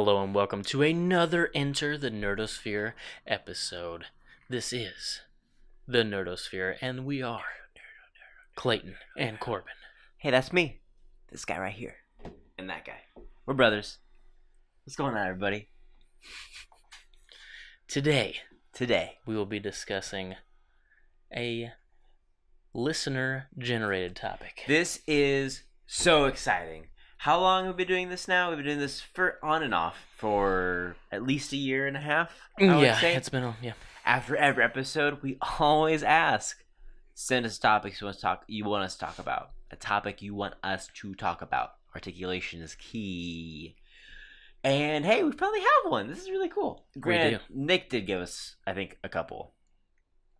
Hello and welcome to another Enter the Nerdosphere episode. This is the Nerdosphere, and we are Clayton and Corbin. Hey, that's me. This guy right here. And that guy. We're brothers. What's going on, everybody? Today, Today, we will be discussing a listener-generated topic. this is so exciting. How long have we been doing this now? We've been doing this for on and off for at least a year and a half. I would say. It's been After every episode, we always ask, send us topics you want us to talk about. A topic you want us to talk about. Articulation is key. And hey, we finally have one. This is really cool. Granted, Nick did give us, I think, a couple.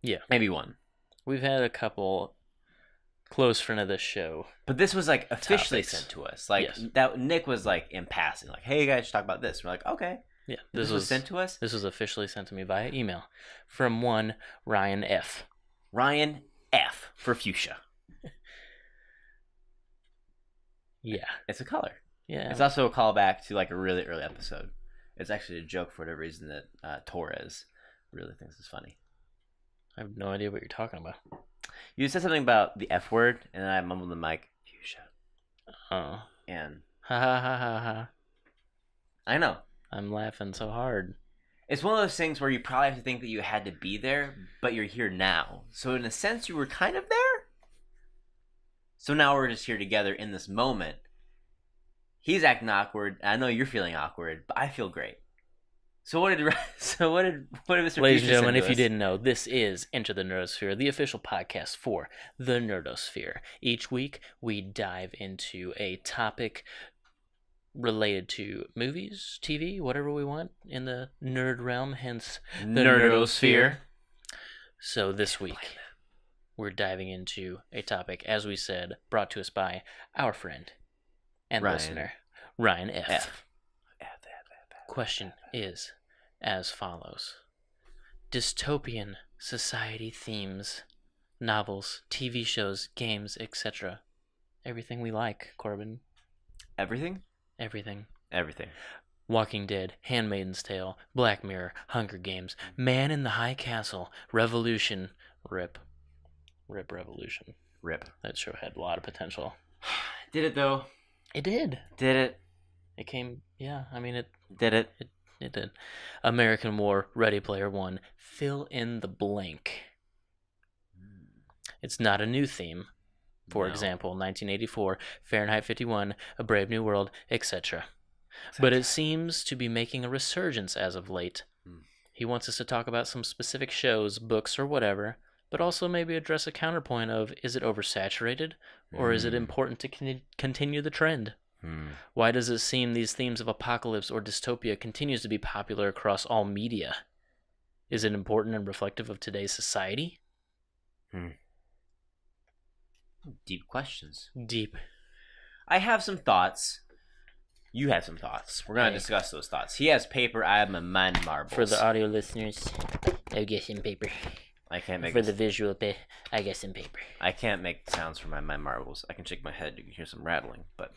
Yeah. Maybe one. We've had a couple close friend of this show. But this was like officially topics. sent to us. Like Yes. that Nick was like in passing, like, hey, you guys should talk about this. We're like, okay. Yeah, This was sent to us? This was officially sent to me via email from one Ryan F. Ryan F for fuchsia. Yeah. It's a color. Yeah. It's also a callback to like a really early episode. It's actually a joke for whatever reason that Torres really thinks is funny. I have no idea what you're talking about. You said something about the F word, and then I mumbled the mic, fuchsia. Oh. And Ha ha ha ha ha. I know. I'm laughing so hard. It's one of those things where you probably have to think that you had to be there, but you're here now. So in a sense, you were kind of there. So now we're just here together in this moment. He's acting awkward. I know you're feeling awkward, but I feel great. So what did Mr. Ladies and Fuchsia gentlemen, send if to you us? didn't know, this is Enter the Nerdosphere, the official podcast for the Nerdosphere. Each week, we dive into a topic related to movies, TV, whatever we want in the nerd realm, hence the Nerdosphere. So this week, we're diving into a topic, as we said, brought to us by our friend and Ryan. listener, Ryan F. F. Question is as follows. Dystopian society themes, novels, TV shows, games, etc. Everything we like, Corbin. Everything? Everything. Everything. Walking Dead, Handmaid's Tale, Black Mirror, Hunger Games, Man in the High Castle, Revolution, Rip Revolution. Rip. That show had a lot of potential. Did it though? It did. Did it? It came, yeah, I mean, it Did it? did. American War, Ready Player One, fill in the blank. It's not a new theme. For No. example, 1984, Fahrenheit 51, A Brave New World, etc. But it seems to be making a resurgence as of late. He wants us to talk about some specific shows, books, or whatever, but also maybe address a counterpoint of, is it oversaturated, or is it important to continue the trend? Why does it seem these themes of apocalypse or dystopia continues to be popular across all media? Is it important and reflective of today's society? Deep questions. Deep. I have some thoughts. You have some thoughts. We're going to discuss those thoughts. He has paper. I have my mind marbles. For the audio listeners, I guess in paper. I can't make For the visual, I guess in paper. I can't make sounds for my mind marbles. I can shake my head. You can hear some rattling, but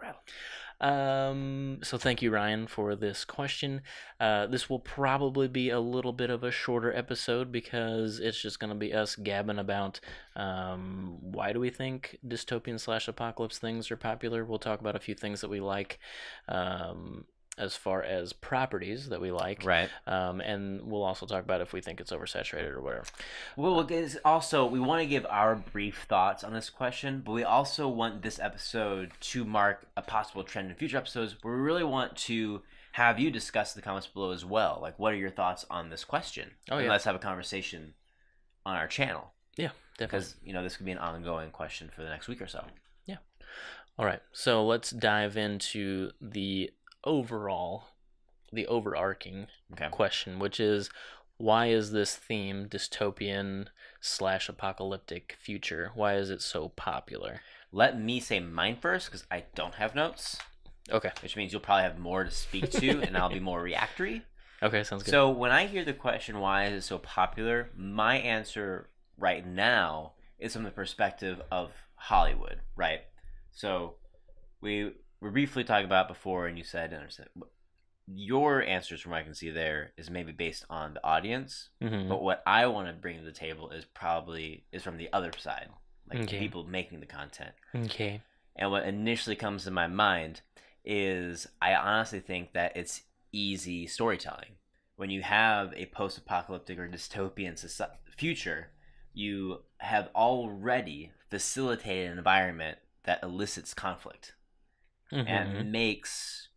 rattle. So thank you, Ryan, for this question. This will probably be a little bit of a shorter episode because it's just going to be us gabbing about why do we think dystopian / apocalypse things are popular. We'll talk about a few things that we like as far as properties that we like. Right. And we'll also talk about if we think it's oversaturated or whatever. Well, also, we want to give our brief thoughts on this question, but we also want this episode to mark a possible trend in future episodes where we really want to have you discuss in the comments below as well. Like, what are your thoughts on this question? Oh, And yeah. let's have a conversation on our channel. Yeah, definitely. Because, this could be an ongoing question for the next week or so. Yeah. All right. So let's dive into the overarching question, which is, why is this theme, dystopian / apocalyptic future, why is it so popular? Let me say mine first, because I don't have notes. Okay. Which means you'll probably have more to speak to, and I'll be more reactory. Okay, sounds good. So when I hear the question, why is it so popular, my answer right now is from the perspective of Hollywood, right? So we're we briefly talked about before, and you said, and I said, your answers from what I can see there is maybe based on the audience, but what I want to bring to the table is from the other side, like the people making the content. Okay. And what initially comes to my mind is I honestly think that it's easy storytelling. When you have a post-apocalyptic or dystopian future, you have already facilitated an environment that elicits conflict and makes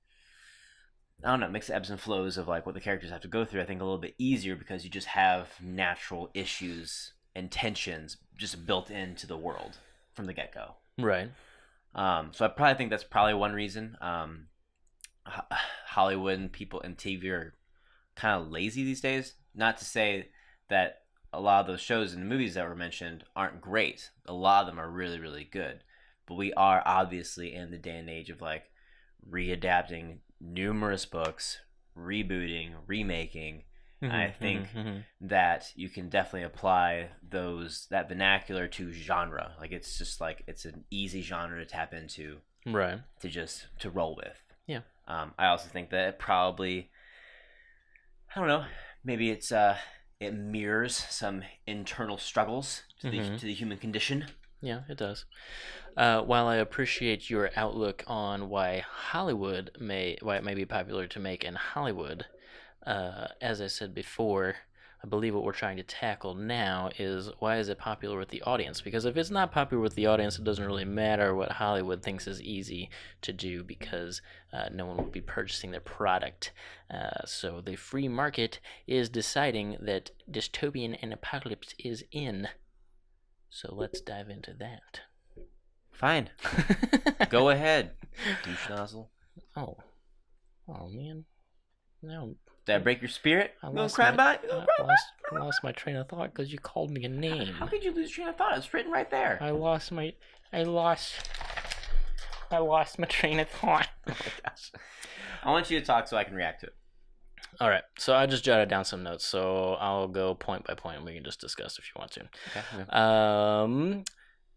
the ebbs and flows of like what the characters have to go through, I think, a little bit easier because you just have natural issues and tensions just built into the world from the get-go. Right. So I probably think that's probably one reason. Hollywood and people in TV are kind of lazy these days. Not to say that a lot of those shows and movies that were mentioned aren't great. A lot of them are really, really good. But we are obviously in the day and age of like readapting numerous books, rebooting, remaking. I think that you can definitely apply that vernacular to genre. Like it's just like it's an easy genre to tap into, right? To roll with. Yeah. I also think that it probably, I don't know, maybe it mirrors some internal struggles to the human condition. Yeah, it does. While I appreciate your outlook on why it may be popular to make in Hollywood, as I said before, I believe what we're trying to tackle now is why is it popular with the audience? Because if it's not popular with the audience, it doesn't really matter what Hollywood thinks is easy to do because no one will be purchasing their product. So the free market is deciding that dystopian and apocalypse is in. So let's dive into that. Fine. Go ahead, douche nozzle. Oh man. No. Did I break your spirit? I lost my train of thought because you called me a name. How could you lose train of thought? It's written right there. I lost my train of thought. Oh my gosh. I want you to talk so I can react to it. All right. So I just jotted down some notes, so I'll go point by point and we can just discuss if you want to. Okay.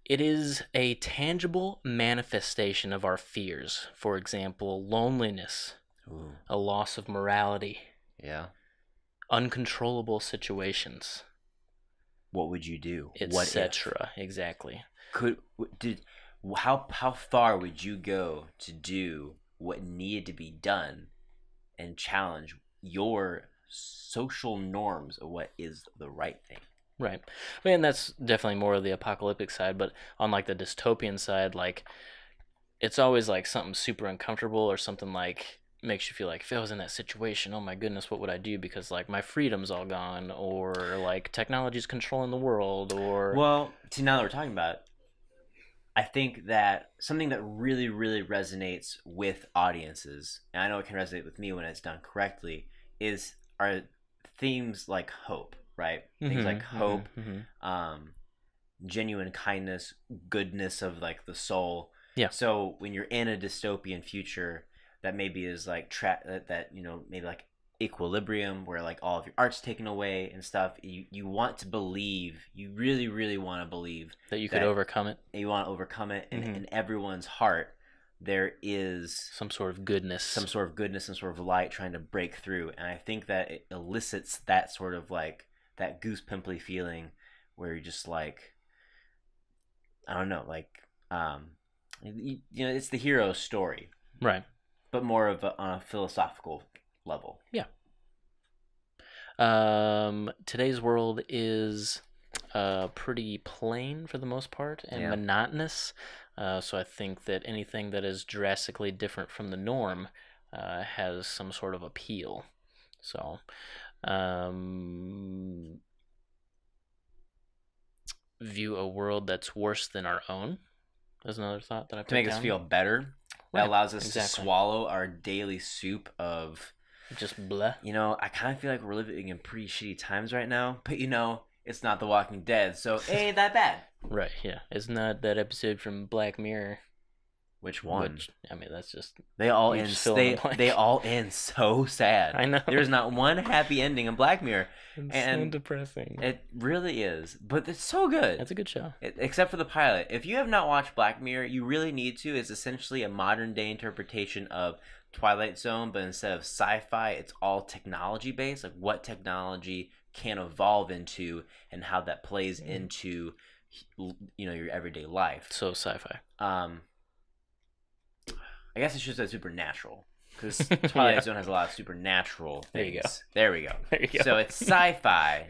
It is a tangible manifestation of our fears. For example, loneliness, a loss of morality. Yeah. Uncontrollable situations. What would you do? Etc. Exactly. How far would you go to do what needed to be done and challenge your social norms of what is the right thing? Right. I mean, that's definitely more of the apocalyptic side, but on like the dystopian side, like it's always like something super uncomfortable or something like makes you feel like if I was in that situation, oh my goodness, what would I do? Because like my freedom's all gone, or like technology's controlling the world, or well, see, now that we're talking about it, I think that something that really, really resonates with audiences, and I know it can resonate with me when it's done correctly, are themes like hope, right? Things like hope, genuine kindness, goodness of like the soul. Yeah. So when you're in a dystopian future that maybe is like maybe like equilibrium where like all of your art's taken away and stuff, you want to believe, you really, really want to believe that you could overcome it. You want to overcome it, and in everyone's heart there is some sort of goodness, some sort of light trying to break through. And I think that it elicits that sort of like that goose pimply feeling where you're just like, I don't know, like it's the hero's story, right? But more of on a philosophical level. Yeah. Today's world is pretty plain for the most part and monotonous. So I think that anything that is drastically different from the norm has some sort of appeal. So, view a world that's worse than our own is another thought that I've to make us feel better. Right. That allows us to swallow our daily soup of just blah. I kind of feel like we're living in pretty shitty times right now, but it's not The Walking Dead, so it ain't that bad. Right, yeah. It's not that episode from Black Mirror. Which one? Which, I mean, that's just They all you end. just fill in the blank. They all end so sad. I know. There's not one happy ending in Black Mirror, It's and so depressing. it really is. But it's so good. That's a good show. Except for the pilot. If you have not watched Black Mirror, you really need to. It's essentially a modern day interpretation of Twilight Zone, but instead of sci-fi, it's all technology based. Like what technology can evolve into, and how that plays into, your everyday life. So sci-fi. I guess I should say supernatural, because Twilight Zone has a lot of supernatural things. There you go. There we go. There you go. So it's sci-fi,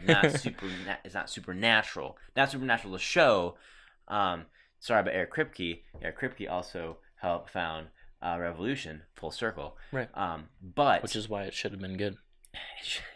it's not supernatural. Not supernatural. The show. Sorry about Eric Kripke. Eric Kripke also helped found Revolution. Full circle. Right. But which is why it should have been good.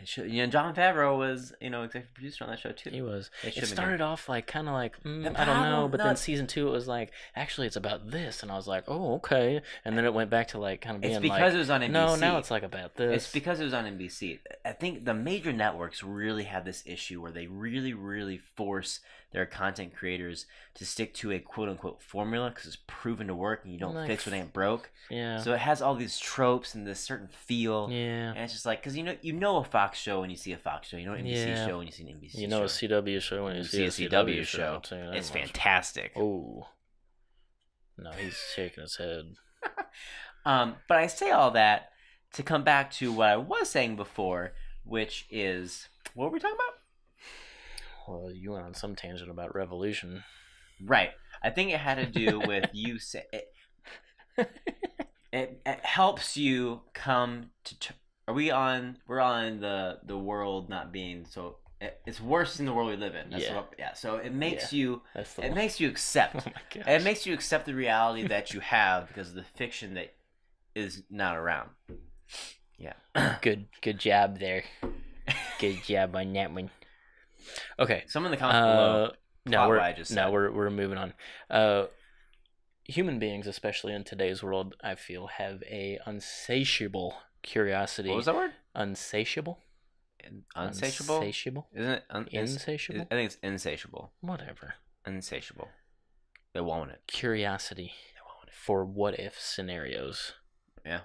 Jon Favreau was, executive producer on that show too. He was. It started started off like kind of like I don't know, but then season 2 it was like actually it's about this, and I was like, oh okay, and then it went back to like kind of being it's because like, it was on NBC. No, now it's like about this. It's because it was on NBC. I think the major networks really have this issue where they really, really force their content creators to stick to a quote unquote formula because it's proven to work, and you don't Like, fix what ain't broke. Yeah. So it has all these tropes and this certain feel. Yeah. And it's just like, because you know a Fox show when you see a Fox show, you know an NBC Yeah. show when you see an NBC show. You know a CW show when you see a CW show. Too. That It's much. fantastic. Oh. No, he's shaking his head. But I say all that to come back to what I was saying before, which is, what were we talking about? Well, you went on some tangent about Revolution. Right. I think it had to do with you say it helps you come to. We're on the world not being so. It's worse than the world we live in. So it makes you. It makes you accept. Oh my gosh. It makes you accept the reality that you have because of the fiction that is not around. Yeah. Good job there. Good job on that one. Okay. Some in the comments below. We're moving on. Human beings, especially in today's world, I feel have a insatiable curiosity. What was that word? Unsatiable. Unsatiable. Insatiable. Isn't it Insatiable? I think it's insatiable. Whatever. Insatiable. They want it. Curiosity for what if scenarios. Yeah.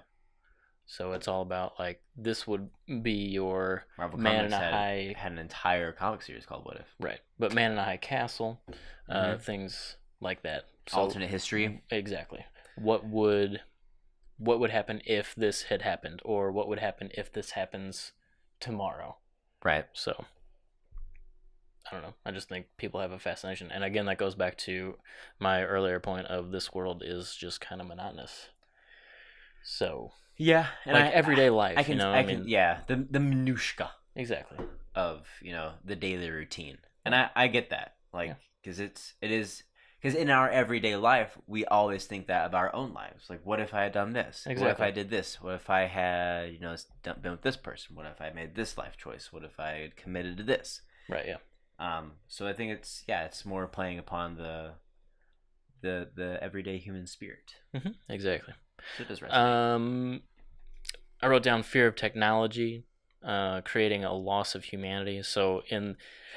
So it's all about like this would be your Marvel Man in Comics a High had an entire comic series called What If. Right, but Man in a High Castle, things like that. So, alternate history. Exactly. What would happen if this had happened, or what would happen if this happens tomorrow? Right. So I don't know. I just think people have a fascination, and again, that goes back to my earlier point of this world is just kind of monotonous. So yeah, and like everyday life, the minutia exactly of the daily routine, and I get that, like, because because in our everyday life we always think that of our own lives, like what if I had done this? Exactly. What if I did this? What if I had been with this person? What if I made this life choice? What if I had committed to this? Right. Yeah. So I think it's more playing upon the everyday human spirit. Exactly. So it does resonate. I wrote down fear of technology, creating a loss of humanity. So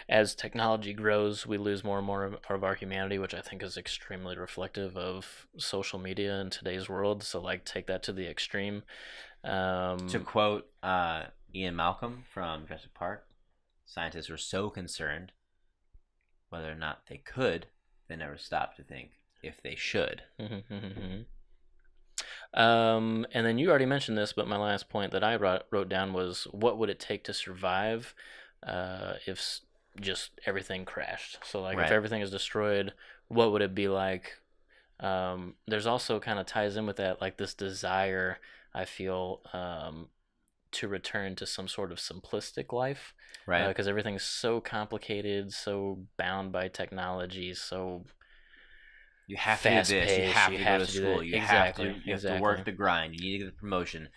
as technology grows, we lose more and more of our humanity, which I think is extremely reflective of social media in today's world. So like take that to the extreme. To quote Ian Malcolm from Jurassic Park, scientists were so concerned whether or not they could, they never stopped to think if they should. And then you already mentioned this, but my last point that I wrote down was, what would it take to survive if just everything crashed? So like if everything is destroyed, what would it be like? There's also kind of ties in with that, like this desire, I feel, to return to some sort of simplistic life, right? Because everything's so complicated, so bound by technology, so you have to do this. You have to go to school. You have to work the grind. You need to get the promotion.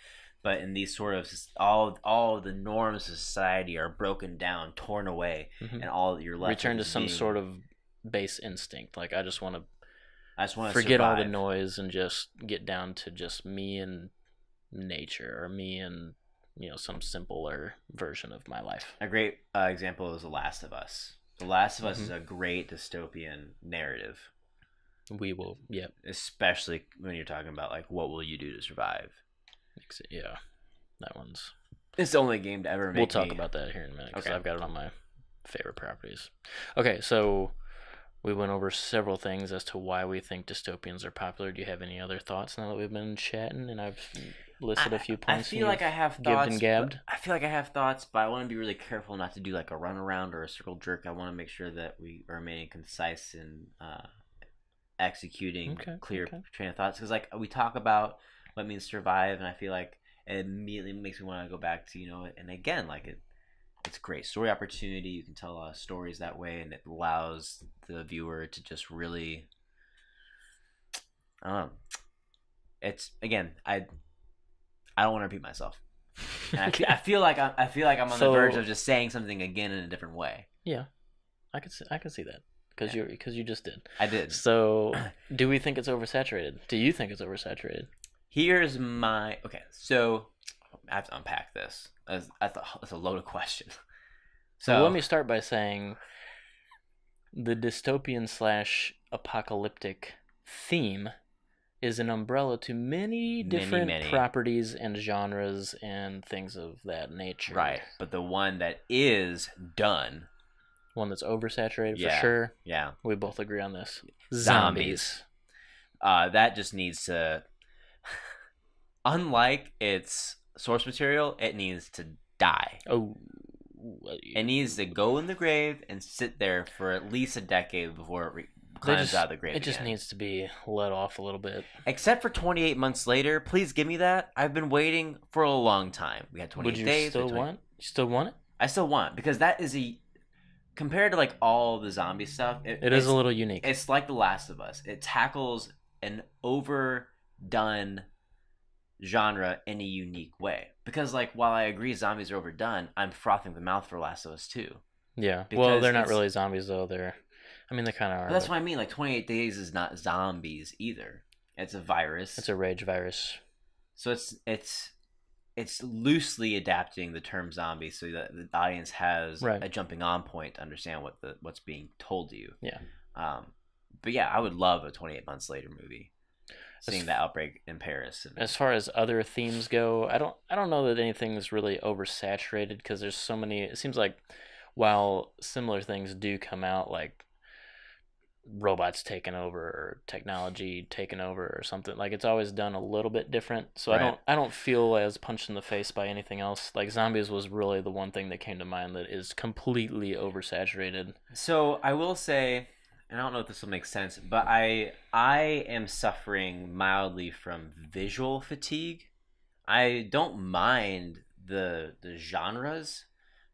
But in these sort of all the norms of society are broken down, torn away, and all you're left return to some sort of base instinct. Like I just want to survive. forget all the noise and just get down to just me and nature, or me and some simpler version of my life. A great example is The Last of Us. The Last of Us is a great dystopian narrative. We will. Yep. Especially when you're talking about like what will you do to survive. Yeah, that one's. It's the only game to ever make. We'll talk about that here in a minute because Okay. I've got it on my favorite properties. Okay, so we went over several things as to why we think dystopians are popular. Do you have any other thoughts now that we've been chatting and I've listed a few points? I feel like I have gibbed thoughts. And gabbed? I feel like I have thoughts, but I want to be really careful not to do like a runaround or a circle jerk. I want to make sure that we are remaining concise and executing clear train of thoughts. Because like we talk about what it means to survive, and I feel like it immediately makes me want to go back to and again like it's a great story opportunity. You can tell a lot of stories that way, and it allows the viewer to just really it's again I don't want to repeat myself. And I feel like I'm on the verge of just saying something again in a different way. Yeah, I can see that because you just did. I did. So, do we think it's oversaturated? Do you think it's oversaturated? Here's my so I have to unpack this. That's a loaded question. So let me start by saying the dystopian / apocalyptic theme is an umbrella to many different properties and genres and things of that nature. Right, but the one that is done. One that's oversaturated for sure. Yeah. We both agree on this. Zombies. That just needs to... Unlike its source material, it needs to die. Oh. It needs to go in the grave and sit there for at least a decade before it climbs out of the grave It just needs to be let off a little bit. Except for 28 months later. Please give me that. I've been waiting for a long time. We had 28 days. You still want it? I still want it because that is compared to like all the zombie stuff, it is a little unique. It's like The Last of Us. It tackles an overdone genre in a unique way. Because like while I agree zombies are overdone, I'm frothing the mouth for Last of Us 2. Yeah. Well, they're not really zombies though. They kind of are. But that's what I mean. Like 28 Days is not zombies either. It's a virus. It's a rage virus. So it's loosely adapting the term zombie so that the audience has a jumping on point to understand what's being told to you. Yeah. But yeah, I would love a 28 Months Later movie. Seeing the outbreak in Paris. As far as other themes go, I don't know that anything is really oversaturated because there's so many. It seems like while similar things do come out, like robots taking over or technology taking over or something, like it's always done a little bit different. So I don't feel as punched in the face by anything else. Like zombies was really the one thing that came to mind that is completely oversaturated. So I will say, and I don't know if this will make sense, but I am suffering mildly from visual fatigue. I don't mind the genres,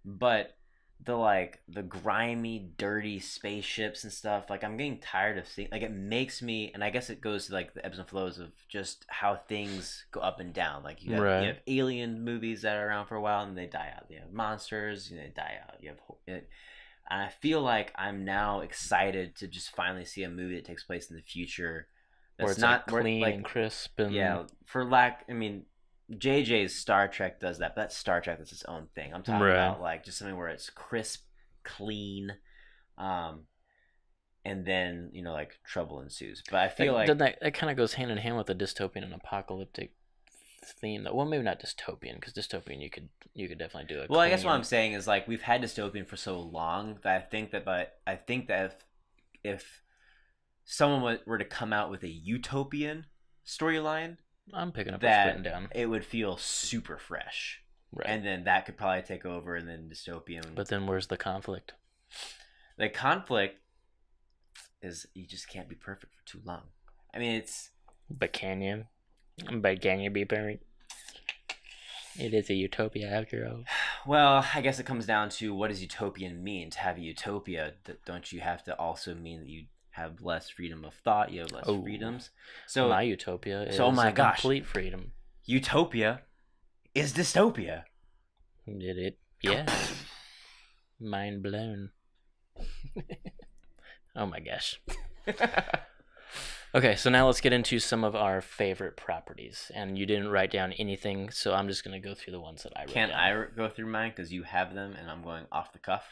but the grimy, dirty spaceships and stuff, like I'm getting tired of seeing, like it makes me, and I guess it goes to like the ebbs and flows of just how things go up and down. Like you have alien movies that are around for a while and they die out. You have monsters, they die out. You have and I feel like I'm now excited to just finally see a movie that takes place in the future that's where it's not clean and crisp. And... JJ's Star Trek does that, but that's Star Trek. That's its own thing. I'm talking about like just something where it's crisp, clean, and then like trouble ensues. But I feel like that kind of goes hand in hand with the dystopian and apocalyptic theme. Well, maybe not dystopian, because dystopian you could definitely do it. Well, I guess what I'm saying is like we've had dystopian for so long that I think that if someone were to come out with a utopian storyline, I'm picking up what's written down. It would feel super fresh, and then that could probably take over, and then dystopian. But then where's the conflict? The conflict is you just can't be perfect for too long. I mean, it's. But can you? But can you be perfect? It is a utopia after all. Well, I guess it comes down to what does utopian mean? To have a utopia, don't you have to also mean that you have less freedom of thought, you have less freedoms? So my utopia is complete freedom. Utopia is dystopia. Did it? Yeah. Mind blown. Oh my gosh. Okay, so now let's get into some of our favorite properties. And you didn't write down anything, so I'm just going to go through the ones that I wrote down. Can I go through mine because you have them and I'm going off the cuff?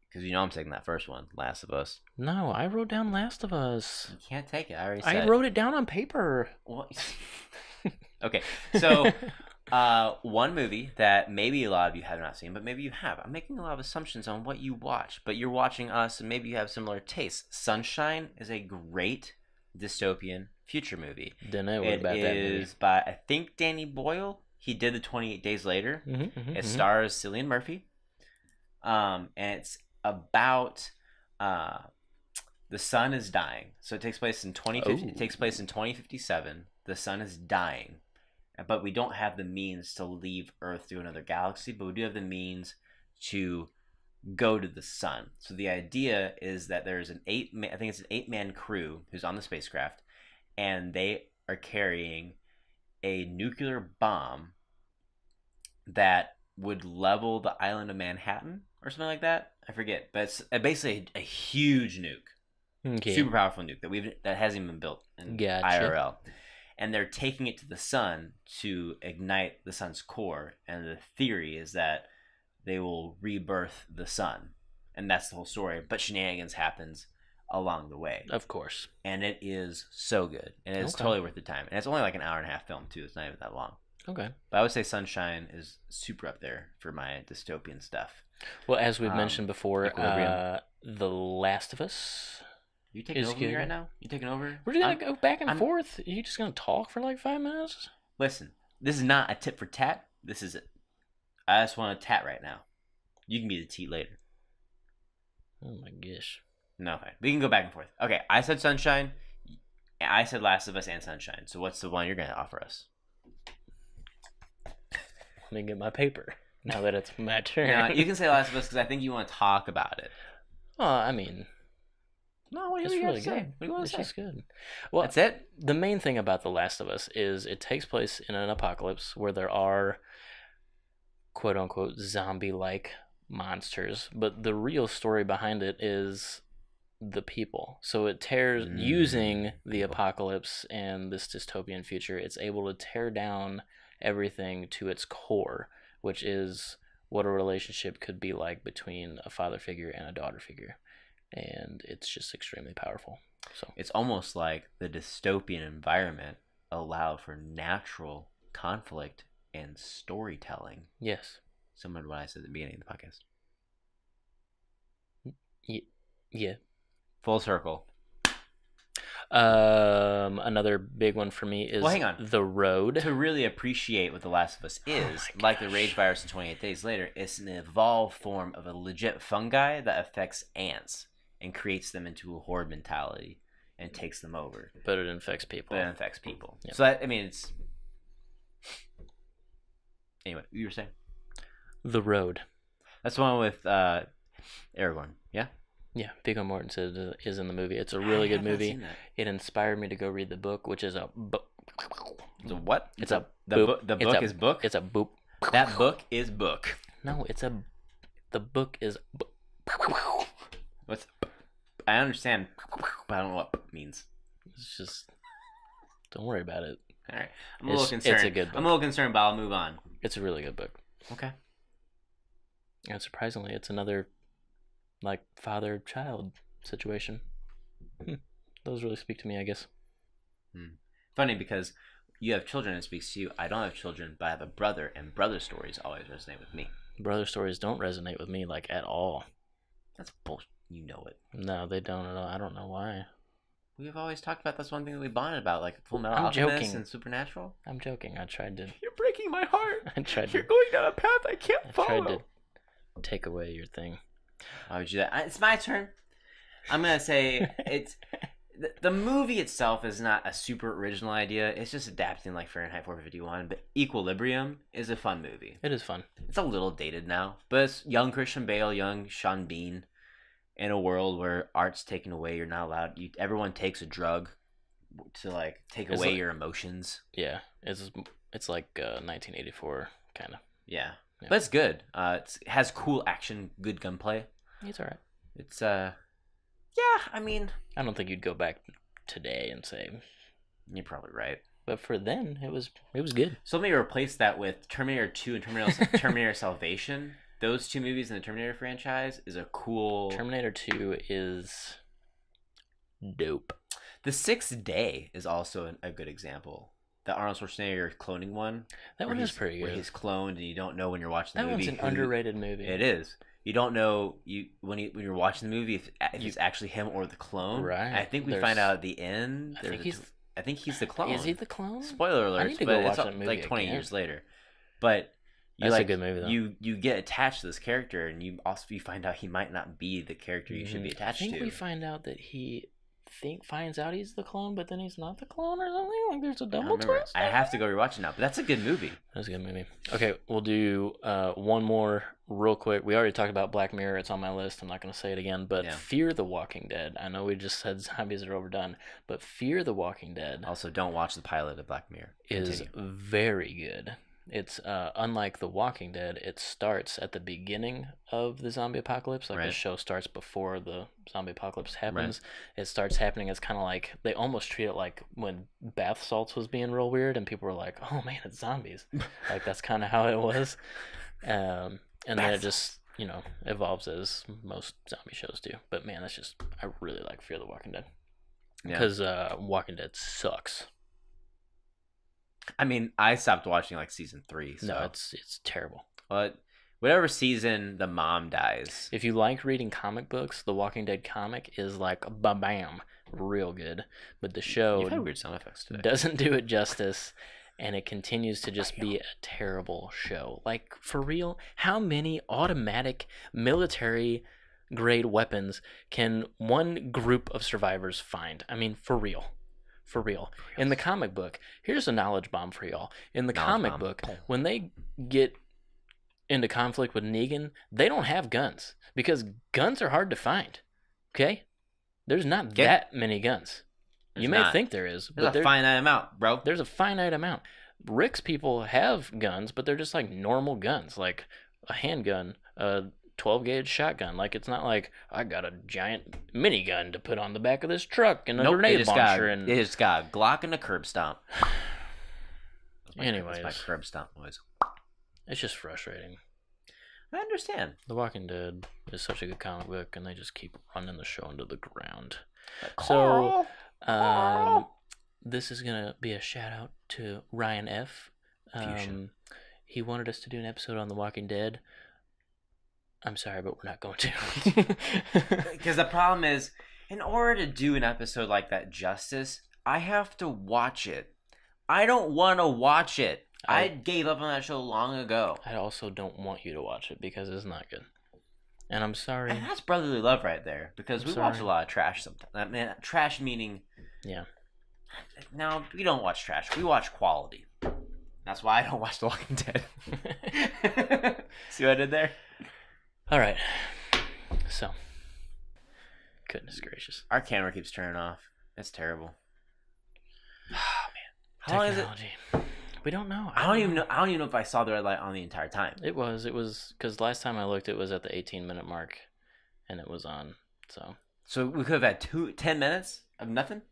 Because you know I'm taking that first one, Last of Us. No, I wrote down Last of Us. You can't take it. I already said. I wrote it down on paper. What? Okay, so one movie that maybe a lot of you have not seen, but maybe you have. I'm making a lot of assumptions on what you watch, but you're watching us, and maybe you have similar tastes. Sunshine is a great dystopian future movie. Don't know what about that movie. It is by, I think, Danny Boyle. He did the 28 Days Later. It stars Cillian Murphy. And it's about the sun is dying. So it takes place in 2050. It takes place in 2057. The sun is dying, but we don't have the means to leave Earth through another galaxy, but we do have the means to go to the sun. So the idea is that there's an 8-man crew who's on the spacecraft, and they are carrying a nuclear bomb that would level the island of Manhattan or something like that. I forget, but it's basically a huge nuke, super powerful nuke that hasn't even been built in IRL. And they're taking it to the sun to ignite the sun's core. And the theory is that they will rebirth the sun. And that's the whole story. But shenanigans happens along the way. Of course. And it is so good. And it's totally worth the time. And it's only like an hour and a half film, too. It's not even that long. Okay. But I would say Sunshine is super up there for my dystopian stuff. Well, as we've mentioned before, The Last of Us... You taking over me right now? You taking over? We're just gonna go back and forth. Are you just gonna talk for like 5 minutes? Listen, this is not a tit for tat. This is it. I just want a tat right now. You can be the teat later. Oh my gosh. No, okay. We can go back and forth. Okay, I said Sunshine. I said Last of Us and Sunshine. So what's the one you're gonna offer us? Let me get my paper. Now that it's my turn. No, you can say Last of Us because I think you want to talk about it. I mean... No, what do you really say? What do you want to say? It's just good. Well, that's it? The main thing about The Last of Us is it takes place in an apocalypse where there are quote-unquote zombie-like monsters, but the real story behind it is the people. So it tears, using the apocalypse and this dystopian future, it's able to tear down everything to its core, which is what a relationship could be like between a father figure and a daughter figure. And it's just extremely powerful. So it's almost like the dystopian environment allowed for natural conflict and storytelling. Yes. Similar to what I said at the beginning of the podcast. Yeah. Full circle. Another big one for me is hang on. The Road. To really appreciate what The Last of Us is, like the Rage virus in 28 Days Later, it's an evolved form of a legit fungi that affects ants and creates them into a horde mentality and takes them over. But it infects people. Yep. So, it's... Anyway, you were saying? The Road. That's the one with Aragorn, yeah? Yeah, Viggo Mortensen is in the movie. It's a really good movie. It inspired me to go read the book, which is a book. It's a what? It's a book. The book is book? It's a boop. That book is book. No, the book is... What's... I understand, but I don't know what means. It's just... Don't worry about it. All right. I'm a little concerned. It's a good book. I'm a little concerned, but I'll move on. It's a really good book. Okay. And surprisingly, it's another, like, father-child situation. Those really speak to me, I guess. Funny, because you have children, it speaks to you. I don't have children, but I have a brother, and brother stories always resonate with me. Brother stories don't resonate with me, like, at all. That's bullshit. You know it. No, they don't at all. I don't know why. We've always talked about that's one thing that we bonded about, like Full Metal I'm Alchemist joking. and Supernatural. I'm joking. I tried to... You're breaking my heart. You're going down a path I can't follow. I tried to take away your thing. Why would you do that? It's my turn. I'm going to say it's... The movie itself is not a super original idea. It's just adapting like Fahrenheit 451. But Equilibrium is a fun movie. It is fun. It's a little dated now. But it's young Christian Bale, young Sean Bean. In a world where art's taken away, you're not allowed. Everyone takes a drug to like take away your emotions. Yeah, it's like 1984 kind of. Yeah, but it's good. It has cool action, good gunplay. It's alright. It's yeah. I mean, I don't think you'd go back today and say. You're probably right. But for then, it was good. So maybe replace that with Terminator 2 and Terminator Salvation. those two movies in the Terminator franchise is a cool. Terminator 2 is dope. The Sixth Day is also a good example. The Arnold Schwarzenegger cloning one. That one is pretty good. Where he's cloned and you don't know when you're watching the that movie. That one's an underrated movie. It is. You don't know when you're watching the movie if it's actually him or the clone. Right. I think we find out at the end. I think he's the clone. Is he the clone? Spoiler alert! I need to go watch it's that movie like 20 again. years later. But that's a good movie, though. You get attached to this character, and you find out he might not be the character you should be attached to. I think we find out that he finds out he's the clone, but then he's not the clone or something. Like there's a double twist. I have to go rewatch it now, but that's a good movie. That's a good movie. Okay, we'll do one more real quick. We already talked about Black Mirror. It's on my list. I'm not going to say it again, but Fear the Walking Dead. I know we just said zombies are overdone, but Fear the Walking Dead. Also, don't watch the pilot of Black Mirror. Is very good. It's unlike The Walking Dead. It starts at the beginning of the zombie apocalypse. Like the show starts before the zombie apocalypse happens. It starts happening. It's kind of like they almost treat it like when bath salts was being real weird, and people were like, "Oh man, it's zombies." Like that's kind of how it was. And then it just evolves as most zombie shows do. But man, I really like Fear the Walking Dead because Walking Dead sucks. I mean, I stopped watching like season 3. So. No, it's terrible. But whatever season the mom dies. If you like reading comic books, the Walking Dead comic is like bam, real good. But the show You've had weird sound effects today. Doesn't do it justice, and it continues to just be a terrible show. Like for real, how many automatic military grade weapons can one group of survivors find? I mean, for real. For real. In the comic book, here's a knowledge bomb for y'all. In the comic book, when they get into conflict with Negan, they don't have guns because guns are hard to find. Okay? There's not that many guns. You may think there is, but there's a finite amount, bro. There's a finite amount. Rick's people have guns, but they're just like normal guns, like a handgun, a 12-gauge shotgun. Like it's not like I got a giant minigun to put on the back of this truck and a grenade launcher. They just got a Glock and a curb stomp. Anyways, my curb stomp noise. It's just frustrating. I understand. The Walking Dead is such a good comic book, and they just keep running the show into the ground. So, this is gonna be a shout out to Ryan F. He wanted us to do an episode on The Walking Dead. I'm sorry, but we're not going to. Because the problem is, in order to do an episode like that justice, I have to watch it. I don't want to watch it. I gave up on that show long ago. I also don't want you to watch it because it's not good. And I'm sorry. And that's brotherly love right there. Because we watch a lot of trash sometimes. I mean, trash meaning... Yeah. No, we don't watch trash. We watch quality. That's why I don't watch The Walking Dead. See what I did there? All right. So, goodness gracious. Our camera keeps turning off. That's terrible. Oh, man. How long is it? We don't know. I don't even know if I saw the red light on the entire time. It was because last time I looked, it was at the 18-minute mark, and it was on. So we could have had 10 minutes of nothing.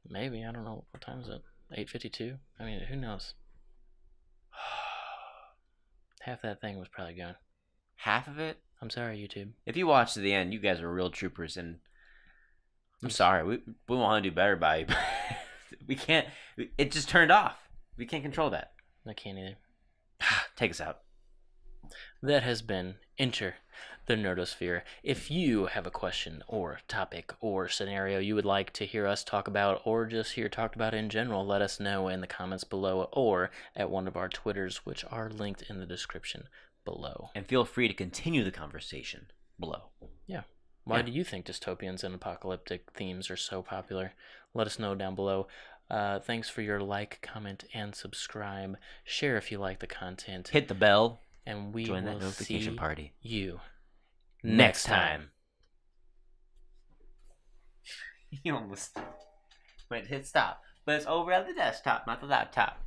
Maybe. I don't know. What time is it? 8:52. I mean, who knows? Half that thing was probably gone. Half of it? I'm sorry, YouTube. If you watch to the end, you guys are real troopers, and I'm sorry. We want to do better by you. We can't. It just turned off. We can't control that. I can't either. Take us out. That has been Enter the Nerdosphere. If you have a question or topic or scenario you would like to hear us talk about or just hear talked about in general, let us know in the comments below or at one of our Twitters, which are linked in the description below. And feel free to continue the conversation below. Yeah. Why do you think dystopians and apocalyptic themes are so popular? Let us know down below. Thanks for your like, comment, and subscribe. Share if you like the content. Hit the bell. And we join will that notification see party. You next time. You almost went hit stop. But it's over at the desktop, not the laptop.